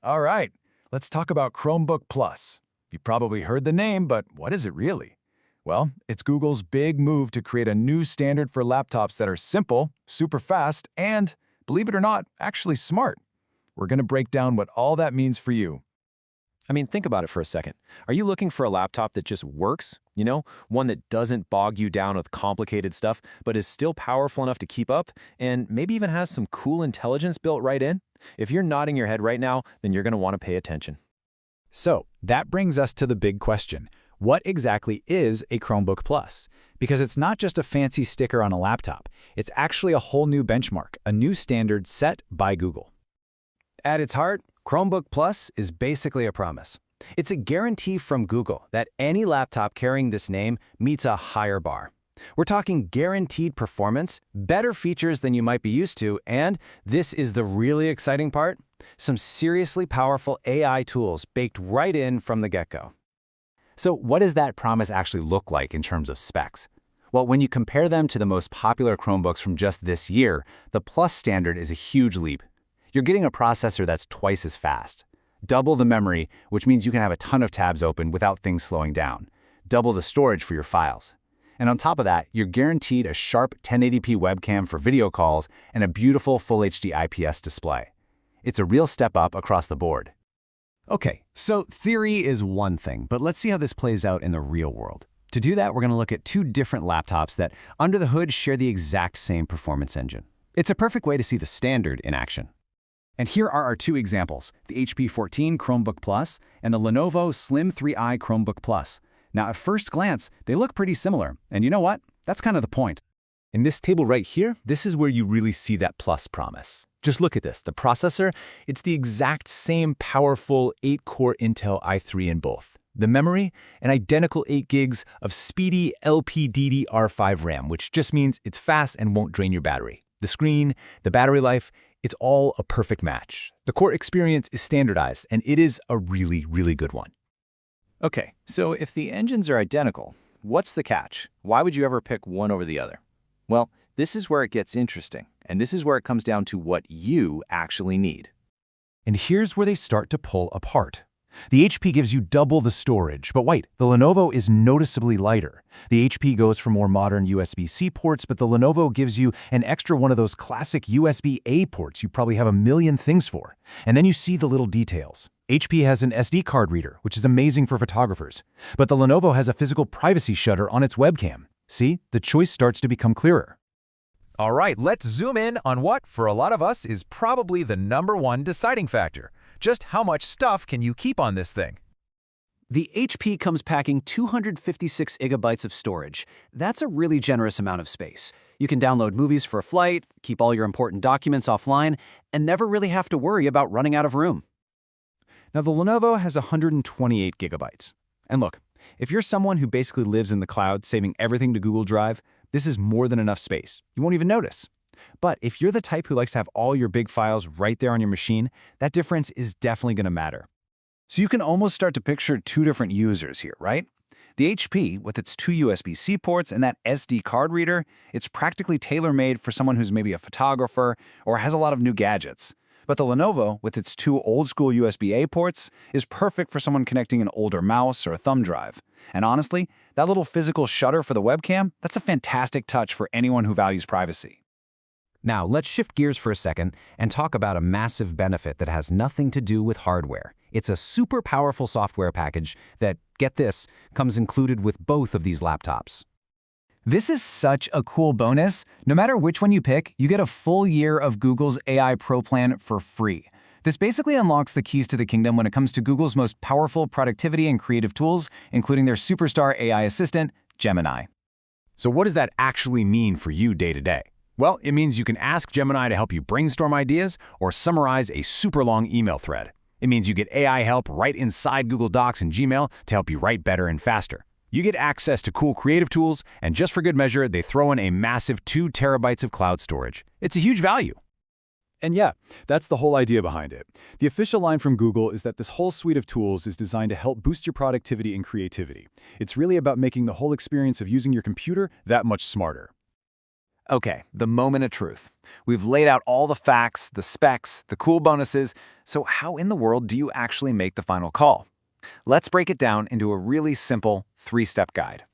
All right, let's talk about Chromebook Plus. You've probably heard the name, but what is it really? Well, it's Google's big move to create a new standard for laptops that are simple, super fast, and, believe it or not, actually smart. We're going to break down what all that means for you. I mean, think about it for a second. Are you looking for a laptop that just works? One that doesn't bog you down with complicated stuff, but is still powerful enough to keep up, and maybe even has some cool intelligence built right in? If you're nodding your head right now, then you're going to want to pay attention. So that brings us to the big question. What exactly is a Chromebook Plus? Because it's not just a fancy sticker on a laptop. It's actually a whole new benchmark, a new standard set by Google. At its heart, Chromebook Plus is basically a promise. It's a guarantee from Google that any laptop carrying this name meets a higher bar. We're talking guaranteed performance, better features than you might be used to, and this is the really exciting part, some seriously powerful AI tools baked right in from the get-go. So what does that promise actually look like in terms of specs? Well, when you compare them to the most popular Chromebooks from just this year, the Plus standard is a huge leap. You're getting a processor that's twice as fast. Double the memory, which means you can have a ton of tabs open without things slowing down. Double the storage for your files. And on top of that, you're guaranteed a sharp 1080p webcam for video calls and a beautiful Full HD IPS display. It's a real step up across the board. Okay, so theory is one thing, but let's see how this plays out in the real world. To do that, we're going to look at two different laptops that, under the hood, share the exact same performance engine. It's a perfect way to see the standard in action. And here are our two examples, the HP 14 Chromebook Plus and the Lenovo Slim 3i Chromebook Plus. Now, at first glance, they look pretty similar, and you know what? That's kind of the point. In this table right here, this is where you really see that Plus promise. Just look at this. The processor, it's the exact same powerful 8-core Intel i3 in both. The memory, an identical 8 gigs of speedy LPDDR5 RAM, which just means it's fast and won't drain your battery. The screen, the battery life, it's all a perfect match. The core experience is standardized, and it is a really, really good one. Okay, so if the engines are identical, what's the catch? Why would you ever pick one over the other? Well, this is where it gets interesting, and this is where it comes down to what you actually need. And here's where they start to pull apart. The HP gives you double the storage, but wait, the Lenovo is noticeably lighter. The HP goes for more modern USB-C ports, but the Lenovo gives you an extra one of those classic USB-A ports you probably have a million things for. And then you see the little details. HP has an SD card reader, which is amazing for photographers, but the Lenovo has a physical privacy shutter on its webcam. See, the choice starts to become clearer. All right, let's zoom in on what, for a lot of us, is probably the #1 deciding factor. Just how much stuff can you keep on this thing? The HP comes packing 256 gigabytes of storage. That's a really generous amount of space. You can download movies for a flight, keep all your important documents offline, and never really have to worry about running out of room. Now, the Lenovo has 128 gigabytes. And look, if you're someone who basically lives in the cloud, saving everything to Google Drive, this is more than enough space. You won't even notice. But if you're the type who likes to have all your big files right there on your machine, that difference is definitely going to matter. So you can almost start to picture two different users here, right? The HP, with its 2 USB-C ports and that SD card reader, it's practically tailor-made for someone who's maybe a photographer or has a lot of new gadgets. But the Lenovo, with its 2 old-school USB-A ports, is perfect for someone connecting an older mouse or a thumb drive. And honestly, that little physical shutter for the webcam, that's a fantastic touch for anyone who values privacy. Now, let's shift gears for a second and talk about a massive benefit that has nothing to do with hardware. It's a super powerful software package that, get this, comes included with both of these laptops. This is such a cool bonus. No matter which one you pick, you get a full year of Google's AI Pro plan for free. This basically unlocks the keys to the kingdom when it comes to Google's most powerful productivity and creative tools, including their superstar AI assistant, Gemini. So what does that actually mean for you day to day? Well, it means you can ask Gemini to help you brainstorm ideas or summarize a super long email thread. It means you get AI help right inside Google Docs and Gmail to help you write better and faster. You get access to cool creative tools, and just for good measure, they throw in a massive 2 terabytes of cloud storage. It's a huge value. And yeah, that's the whole idea behind it. The official line from Google is that this whole suite of tools is designed to help boost your productivity and creativity. It's really about making the whole experience of using your computer that much smarter. Okay, the moment of truth. We've laid out all the facts, the specs, the cool bonuses, so how in the world do you actually make the final call? Let's break it down into a really simple 3-step guide.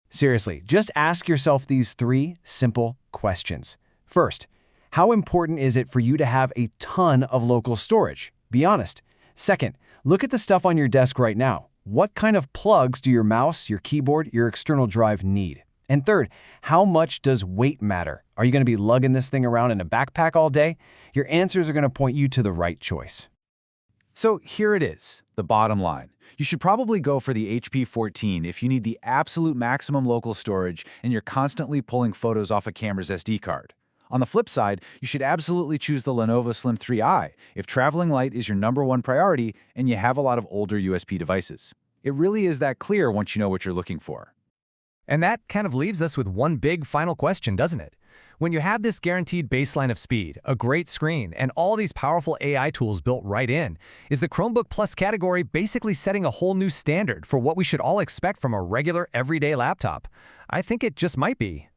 Seriously, just ask yourself these 3 simple questions. First, how important is it for you to have a ton of local storage? Be honest. Second, look at the stuff on your desk right now. What kind of plugs do your mouse, your keyboard, your external drive need? And third, how much does weight matter? Are you going to be lugging this thing around in a backpack all day? Your answers are going to point you to the right choice. So here it is, the bottom line. You should probably go for the HP 14 if you need the absolute maximum local storage and you're constantly pulling photos off a camera's SD card. On the flip side, you should absolutely choose the Lenovo Slim 3i if traveling light is your #1 priority and you have a lot of older USB devices. It really is that clear once you know what you're looking for. And that kind of leaves us with one big final question, doesn't it? When you have this guaranteed baseline of speed, a great screen, and all these powerful AI tools built right in, is the Chromebook Plus category basically setting a whole new standard for what we should all expect from a regular, everyday laptop? I think it just might be.